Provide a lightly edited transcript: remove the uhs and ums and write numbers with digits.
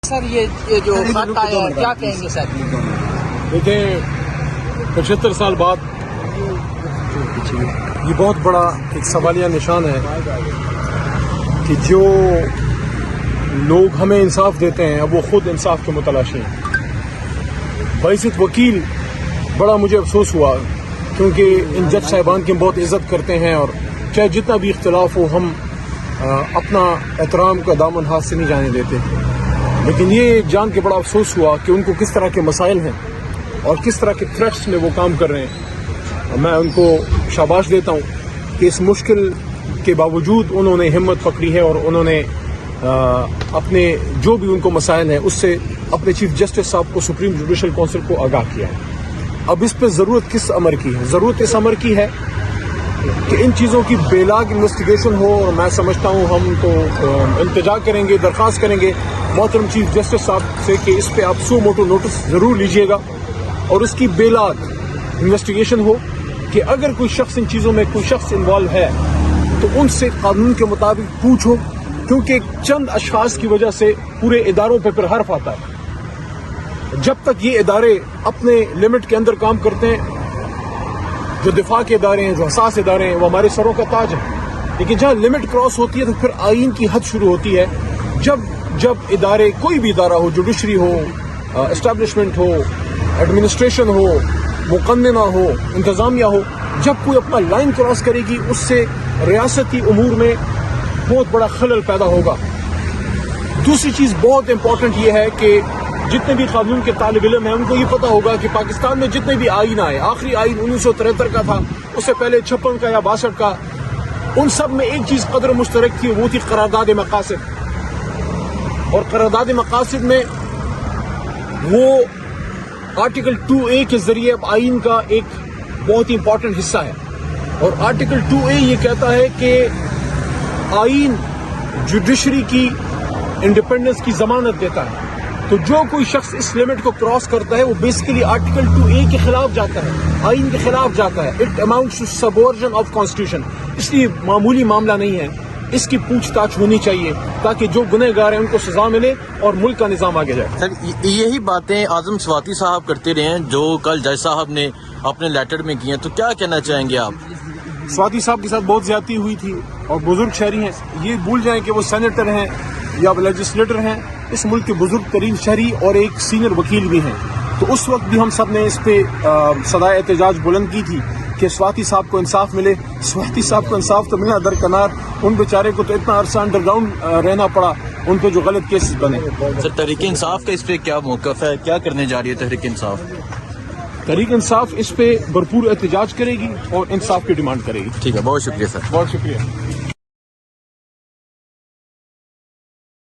سر یہ جو خط آیا ہے کیا کہیں گے سر؟ دیکھیں 75 سال بعد یہ بہت بڑا ایک سوالیہ نشان ہے کہ جو لوگ ہمیں انصاف دیتے ہیں اب وہ خود انصاف کے متلاشی ہیں۔ بحیثیت وکیل بڑا مجھے افسوس ہوا کیونکہ ان جج صاحبان کی ہم بہت عزت کرتے ہیں اور چاہے جتنا بھی اختلاف ہو ہم اپنا احترام کا دامن ہاتھ سے نہیں جانے دیتے، لیکن یہ جان کے بڑا افسوس ہوا کہ ان کو کس طرح کے مسائل ہیں اور کس طرح کے تھریٹس میں وہ کام کر رہے ہیں۔ میں ان کو شاباش دیتا ہوں کہ اس مشکل کے باوجود انہوں نے ہمت پکڑی ہے اور انہوں نے اپنے جو بھی ان کو مسائل ہیں اس سے اپنے چیف جسٹس صاحب کو سپریم جوڈیشل کونسل کو آگاہ کیا ہے۔ اب اس پہ ضرورت کس امر کی ہے؟ ضرورت اس امر کی ہے کہ ان چیزوں کی بے لاگ انویسٹیگیشن ہو، اور میں سمجھتا ہوں ہم تو التجا کریں گے، درخواست کریں گے محترم چیف جسٹس صاحب سے کہ اس پہ آپ سو موٹو نوٹس ضرور لیجئے گا اور اس کی بے لاگ انویسٹیگیشن ہو کہ اگر کوئی شخص ان چیزوں میں کوئی شخص انوالو ہے تو ان سے قانون کے مطابق پوچھو، کیونکہ چند اشخاص کی وجہ سے پورے اداروں پہ پھر حرف آتا ہے۔ جب تک یہ ادارے اپنے لمٹ کے اندر کام کرتے ہیں، جو دفاع کے ادارے ہیں، جو حساس ادارے ہیں، وہ ہمارے سروں کا تاج ہے، لیکن جہاں لمٹ کراس ہوتی ہے تو پھر آئین کی حد شروع ہوتی ہے۔ جب ادارے کوئی بھی ادارہ ہو، جوڈیشری ہو، اسٹیبلشمنٹ ہو، ایڈمنسٹریشن ہو، مقننہ ہو، انتظامیہ ہو، جب کوئی اپنا لائن کراس کرے گی اس سے ریاستی امور میں بہت بڑا خلل پیدا ہوگا۔ دوسری چیز بہت امپورٹنٹ یہ ہے کہ جتنے بھی قانون کے طالب علم ہیں ان کو یہ پتا ہوگا کہ پاکستان میں جتنے بھی آئین آئے، آخری آئین 1973 کا تھا، اس سے پہلے 56 کا یا 62 کا، ان سب میں ایک چیز قدر مشترک تھی، وہ تھی قرارداد مقاصد۔ اور قرارداد مقاصد میں وہ آرٹیکل 2A کے ذریعے اب آئین کا ایک بہت ہی امپورٹنٹ حصہ ہے، اور آرٹیکل 2A یہ کہتا ہے کہ آئین جوڈیشری کی انڈیپینڈنس کی ضمانت دیتا ہے، تو جو کوئی شخص اس لمٹ کو کراس کرتا ہے وہ بیسیکلی آرٹیکل 2A کے خلاف جاتا ہے، آئین کے خلاف جاتا ہے۔ It amounts to subversion of constitution. اس لیے معمولی معاملہ نہیں ہے، اس کی پوچھ تاچھ ہونی چاہیے تاکہ جو گنہ گار ہیں ان کو سزا ملے اور ملک کا نظام آگے جائے۔ سر یہی باتیں اعظم سواتی صاحب کرتے رہے ہیں جو کل جج صاحب نے اپنے لیٹر میں کی ہیں، تو کیا کہنا چاہیں گے آپ؟ سواتی صاحب کے ساتھ بہت زیادتی ہوئی تھی اور بزرگ شہری ہیں، یہ بھول جائیں کہ وہ سینیٹر ہیں یا لیجسلیٹر ہیں، اس ملک کے بزرگ ترین شہری اور ایک سینئر وکیل بھی ہیں۔ تو اس وقت بھی ہم سب نے اس پہ صدائے احتجاج بلند کی تھی کہ سواتی صاحب کو انصاف ملے۔ سواتی صاحب کو انصاف تو ملا درکنار، ان بیچارے کو تو اتنا عرصہ انڈر گراؤنڈ رہنا پڑا، ان پہ جو غلط کیسز بنے۔ سر تحریک انصاف کا اس پہ کیا موقف ہے، کیا کرنے جا رہی ہے تحریک انصاف؟ تحریک انصاف اس پہ بھرپور احتجاج کرے گی اور انصاف کی ڈیمانڈ کرے گی۔ ٹھیک ہے، بہت شکریہ سر۔ بہت شکریہ۔